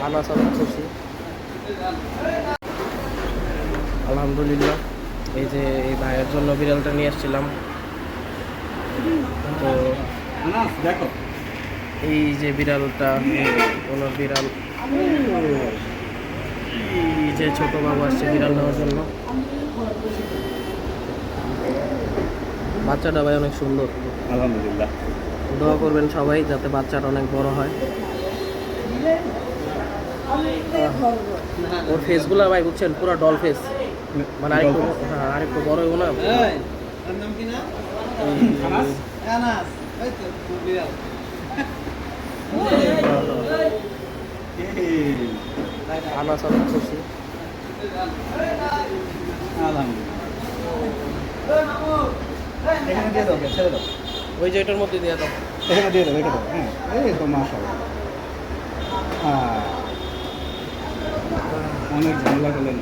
আনা চালু করছি আলহামদুলিল্লাহ। এই যে এই ভাইয়ের জন্য বিড়ালটা নিয়ে আসছিলাম। তো দেখো এই যে বিড়ালটা, ওনার বিড়াল, এই যে ছোট বাবু আসছে বিড়াল নেওয়ার জন্য। বাচ্চাটা ভাই অনেক সুন্দর। আলহামদুলিল্লাহ। দোয়া করবেন সবাই যাতে বাচ্চাটা অনেক বড় হয়। ওর ফেসগুলো ভাই বুঝছেন পুরো ডল ফেস, মানে আরেকটু, হ্যাঁ আরেকটু বড় হইব না। আনা চালু করছি এখানে দিয়ে দাও, ছেড়ে দাও, ওই যে এটার মধ্যে দিয়ে দাও। এখানে দিয়ে দাও, রেখে দাও। হ্যাঁ, এই তো মাশাআল্লাহ। হ্যাঁ, অনেক ঝামেলা করলেন।